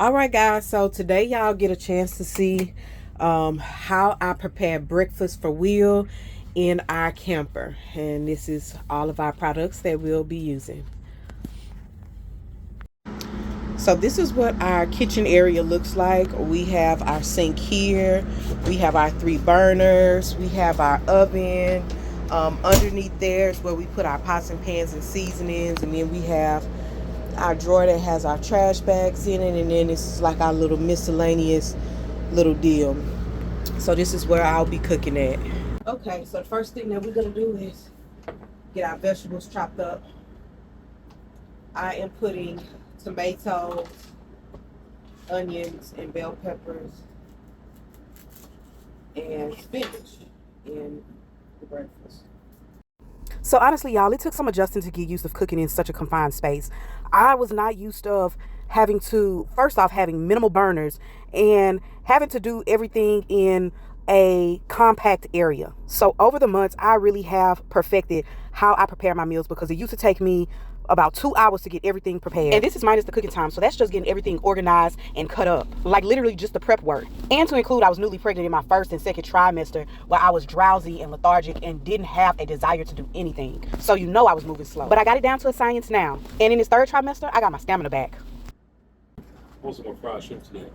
All right, guys, so today y'all get a chance to see how I prepare breakfast for Will in our camper, and this is all of our products that we'll be using. So this is what our kitchen area looks like. We have our sink here, we have our 3 burners, we have our oven. Underneath there is where we put our pots and pans and seasonings, and then we have our drawer that has our trash bags in it, and then it's like our little miscellaneous little deal. So this is where I'll be cooking at. Okay, so the first thing that we're gonna do is get our vegetables chopped up. I am putting tomatoes, onions, and bell peppers and spinach in the breakfast. So honestly, y'all, it took some adjusting to get used to cooking in such a confined space. I was not used of having to, first off, having minimal burners and having to do everything in a compact area. So over the months, I really have perfected how I prepare my meals, because it used to take me about 2 hours to get everything prepared, and this is minus the cooking time, so that's just getting everything organized and cut up, like literally just the prep work. And to include, I was newly pregnant in my first and second trimester, where I was drowsy and lethargic and didn't have a desire to do anything, so you know I was moving slow, but I got it down to a science now. And in this third trimester, I got my stamina back. Also gonna fry shrimp today.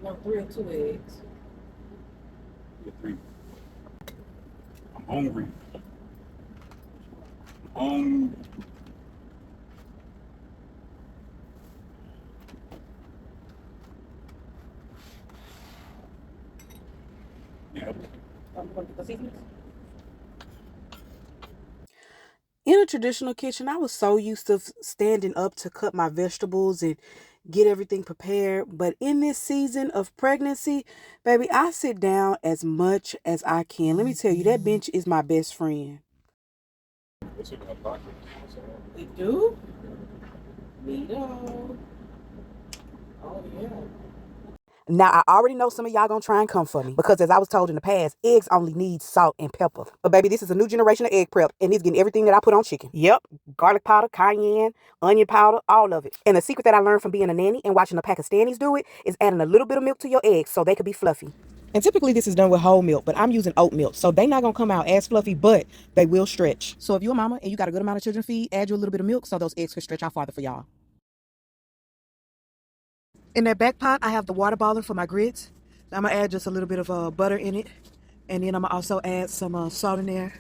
No, 3 or 2 eggs. Get 3. I'm hungry. Yep. In a traditional kitchen, I was so used to standing up to cut my vegetables and get everything prepared. But in this season of pregnancy, baby, I sit down as much as I can. Let me tell you, that bench is my best friend. What's in my pocket? We do? Neato. Oh, yeah. Now, I already know some of y'all gonna try and come for me, because as I was told in the past, eggs only need salt and pepper. But baby, this is a new generation of egg prep, and it's getting everything that I put on chicken. Yep, garlic powder, cayenne, onion powder, all of it. And the secret that I learned from being a nanny and watching the Pakistanis do it is adding a little bit of milk to your eggs so they could be fluffy. And typically this is done with whole milk, but I'm using oat milk, so they're not gonna come out as fluffy, but they will stretch. So if you're a mama and you got a good amount of children to feed, add you a little bit of milk so those eggs can stretch out farther for y'all. In that back pot, I have the water boiling for my grits. I'm gonna add just a little bit of butter in it, and then I'm gonna also add some salt in there.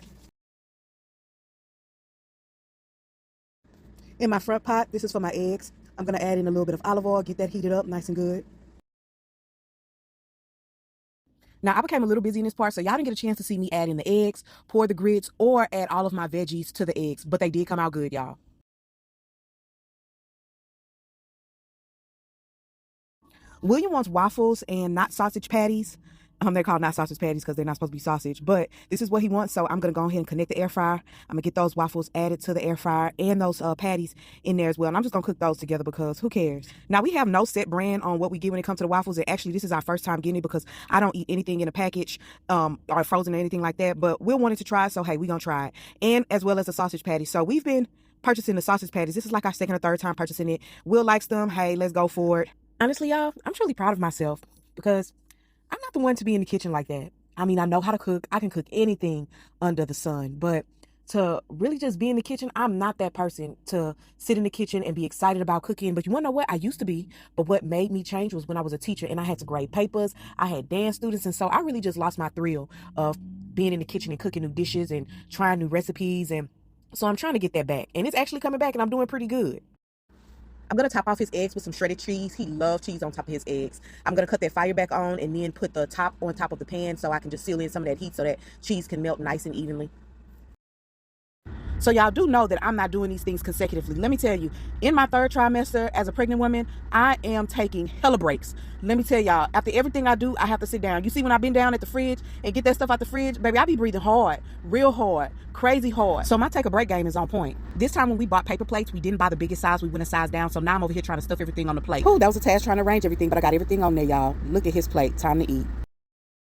In my front pot, this is for my eggs. I'm gonna add in a little bit of olive oil, get that heated up nice and good. Now, I became a little busy in this part, so y'all didn't get a chance to see me add in the eggs, pour the grits, or add all of my veggies to the eggs, but they did come out good, y'all. William wants waffles and not sausage patties. They're called not sausage patties because they're not supposed to be sausage, but this is what he wants, so I'm going to go ahead and connect the air fryer. I'm going to get those waffles added to the air fryer and those patties in there as well, and I'm just going to cook those together because who cares? Now, we have no set brand on what we get when it comes to the waffles, and actually, this is our first time getting it because I don't eat anything in a package or frozen or anything like that, but Will wanted to try it, so hey, we're going to try it, and as well as the sausage patties. So we've been purchasing the sausage patties. This is like our second or third time purchasing it. Will likes them. Hey, let's go for it. Honestly, y'all, I'm truly proud of myself because I'm not the one to be in the kitchen like that. I mean, I know how to cook. I can cook anything under the sun. But to really just be in the kitchen, I'm not that person to sit in the kitchen and be excited about cooking. But you want to know what? I used to be. But what made me change was when I was a teacher and I had to grade papers. I had dance students. And so I really just lost my thrill of being in the kitchen and cooking new dishes and trying new recipes. And so I'm trying to get that back. And it's actually coming back and I'm doing pretty good. I'm going to top off his eggs with some shredded cheese. He loves cheese on top of his eggs. I'm going to cut that fire back on and then put the top on top of the pan so I can just seal in some of that heat so that cheese can melt nice and evenly. So y'all do know that I'm not doing these things consecutively. Let me tell you, in my third trimester as a pregnant woman, I am taking hella breaks. Let me tell y'all, after everything I do, I have to sit down. You see when I've been down at the fridge and get that stuff out the fridge, baby, I be breathing hard, real hard, crazy hard. So my take a break game is on point. This time when we bought paper plates, we didn't buy the biggest size. We went a size down. So now I'm over here trying to stuff everything on the plate. Oh, that was a task trying to arrange everything, but I got everything on there, y'all. Look at his plate. Time to eat.